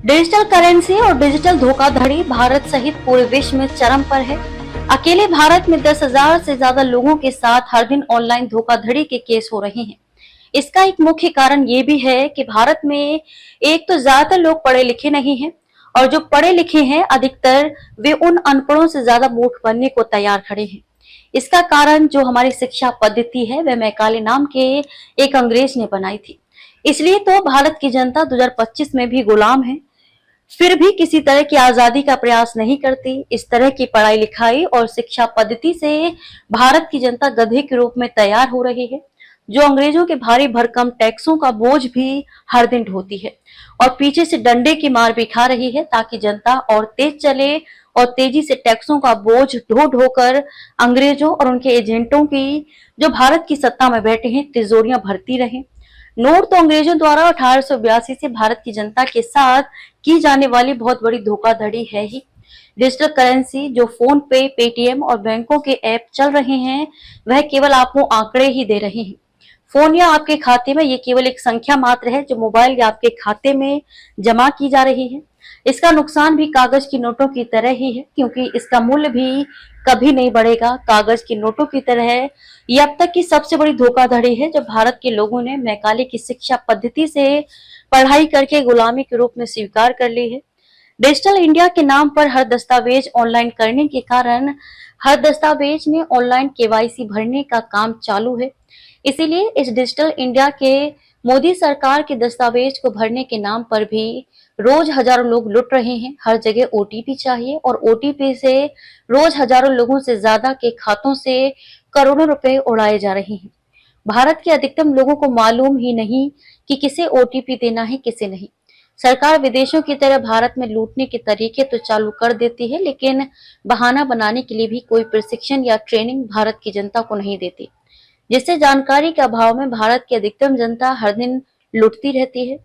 Digital currency और digital धोखाधड़ी भारत सहित पूरे विश्व में चरम पर है। अकेले भारत में 10,000 से ज्यादा लोगों के साथ हर दिन ऑनलाइन धोखाधड़ी के केस हो रहे हैं। इसका एक मुख्य कारण ये भी है कि भारत में एक तो ज्यादातर लोग पढ़े लिखे नहीं हैं और जो पढ़े लिखे हैं अधिकतर वे उन अनपढ़ों से ज्यादा मूर्ख बनने को तैयार खड़े हैं। इसका कारण जो हमारी शिक्षा पद्धति है वह मैकाले नाम के एक अंग्रेज ने बनाई थी। इसलिए तो भारत की जनता 2025 में भी गुलाम है, फिर भी किसी तरह की आजादी का प्रयास नहीं करती। इस तरह की पढ़ाई लिखाई और शिक्षा पद्धति से भारत की जनता गधे के रूप में तैयार हो रही है, जो अंग्रेजों के भारी भरकम टैक्सों का बोझ भी हर दिन ढोती है और पीछे से डंडे की मार भी खा रही है ताकि जनता और तेज चले और तेजी से टैक्सों का बोझ ढो ढोकर अंग्रेजों और उनके एजेंटों की जो भारत की सत्ता में बैठे हैं तिजोरियां भरती रहे। नोट तो अंग्रेजों द्वारा 1882 से भारत की जनता के साथ की जाने वाली बहुत बड़ी धोखाधड़ी है ही। डिजिटल करेंसी जो फोन पे, पेटीएम और बैंकों के ऐप चल रहे हैं वह केवल आपको आंकड़े ही दे रहे हैं। फोन या आपके खाते में ये केवल एक संख्या मात्र है जो मोबाइल या आपके खाते में जमा की जा रही है। इसका नुकसान भी कागज की नोटों की तरह ही है क्योंकि इसका मूल्य भी कभी नहीं बढ़ेगा। कागज की नोटों की तरह है। ये अब तक की सबसे बड़ी धोखाधड़ी है जो भारत के लोगों ने मैकाले की शिक्षा पद्धति से पढ़ाई करके गुलामी के रूप में स्वीकार कर ली है। डिजिटल इंडिया के नाम पर हर दस्तावेज ऑनलाइन करने के कारण हर दस्तावेज में ऑनलाइन केवाईसी भरने का काम चालू है। इसीलिए इस डिजिटल इंडिया के मोदी सरकार के दस्तावेज को भरने के नाम पर भी रोज हजारों लोग लुट रहे हैं। हर जगह ओटीपी चाहिए और ओटीपी से रोज हजारों लोगों से ज्यादा के खातों से करोड़ों रुपए उड़ाए जा रहे हैं। भारत के अधिकतम लोगों को मालूम ही नहीं कि किसे ओटीपी देना है किसे नहीं। सरकार विदेशों की तरह भारत में लूटने के तरीके तो चालू कर देती है लेकिन बहाना बनाने के लिए भी कोई प्रशिक्षण या ट्रेनिंग भारत की जनता को नहीं देती, जिससे जानकारी के अभाव में भारत की अधिकतम जनता हर दिन लुटती रहती है।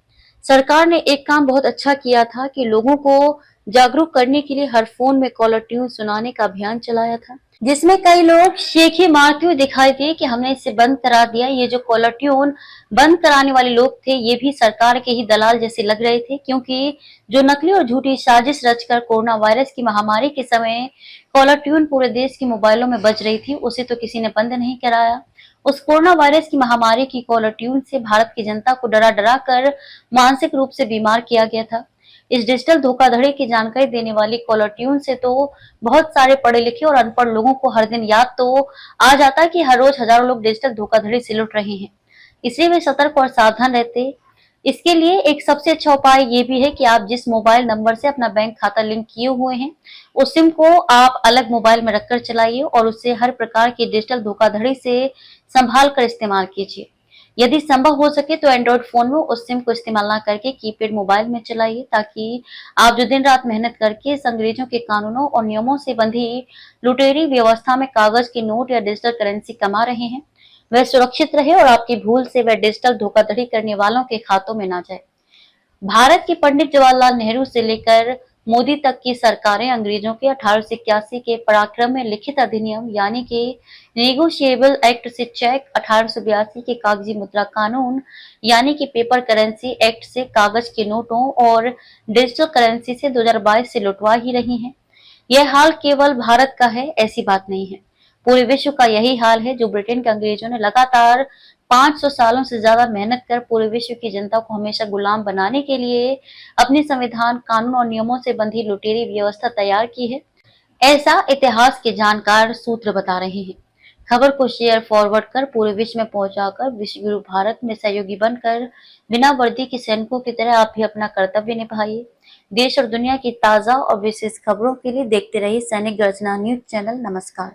सरकार ने एक काम बहुत अच्छा किया था कि लोगों को जागरूक करने के लिए हर फोन में कॉलर ट्यून सुनाने का अभियान चलाया था, जिसमें कई लोग शेखी मारते हुए दिखाई दिए कि हमने इसे बंद करा दिया। ये जो कॉलर ट्यून बंद कराने वाले लोग थे ये भी सरकार के ही दलाल जैसे लग रहे थे, क्योंकि जो नकली और झूठी साजिश रचकर कोरोना वायरस की महामारी के समय कॉलर ट्यून पूरे देश के मोबाइलों में बज रही थी उसे तो किसी ने बंद नहीं कराया। उस कोरोना वायरस की महामारी की कॉलर ट्यून से भारत की जनता को डरा डरा कर मानसिक रूप से बीमार किया गया था। इस डिजिटल धोखाधड़ी की जानकारी देने वाली कॉलर ट्यून से तो बहुत सारे पढ़े लिखे और अनपढ़ लोगों को हर दिन याद तो आ जाता कि हर रोज हजारों लोग डिजिटल धोखाधड़ी से लुट रहे हैं, इसलिए वे सतर्क और सावधान रहते। इसके लिए एक सबसे अच्छा उपाय ये भी है कि आप जिस मोबाइल नंबर से अपना बैंक खाता लिंक किए हुए हैं उस सिम को आप अलग मोबाइल में रखकर चलाइए और उससे हर प्रकार की डिजिटल धोखाधड़ी से संभाल कर इस्तेमाल कीजिए। यदि संभव हो सके तो एंड्रॉइड फोन में उस सिम को इस्तेमाल ना करके कीपैड मोबाइल में चलाइए, ताकि आप जो दिन रात मेहनत करके इस अंग्रेजों के कानूनों और नियमों से बंधी लुटेरी व्यवस्था में कागज के नोट या डिजिटल करेंसी कमा रहे हैं वह सुरक्षित रहे और आपकी भूल से वह डिजिटल धोखाधड़ी करने वालों के खातों में ना जाए। भारत के पंडित जवाहरलाल नेहरू से लेकर मोदी तक की सरकारें अंग्रेजों के 1881 के पराक्रम में लिखित अधिनियम यानी कि नेगोशिएबल एक्ट से चेक, 1882 के कागजी मुद्रा कानून यानी कि पेपर करेंसी एक्ट से कागज के नोटों और डिजिटल करेंसी से 2022 से लुटवा ही रही हैं। यह हाल केवल भारत का है ऐसी बात नहीं है, पूरे विश्व का यही हाल है जो ब्रिटेन के अंग्रेजों ने लगातार 500 सालों से ज्यादा मेहनत कर पूरे विश्व की जनता को हमेशा गुलाम बनाने के लिए अपने संविधान, कानून और नियमों से बंधी लुटेरी व्यवस्था तैयार की है, ऐसा इतिहास के जानकार सूत्र बता रहे हैं। खबर को शेयर फॉरवर्ड कर पूरे विश्व में पहुंचाकर विश्व गुरु भारत में सहयोगी बनकर बिना वर्दी के सैनिकों की तरह आप भी अपना कर्तव्य निभाइए। देश और दुनिया की ताजा और विशेष खबरों के लिए देखते रहिए सैनिक गर्जना न्यूज चैनल। नमस्कार।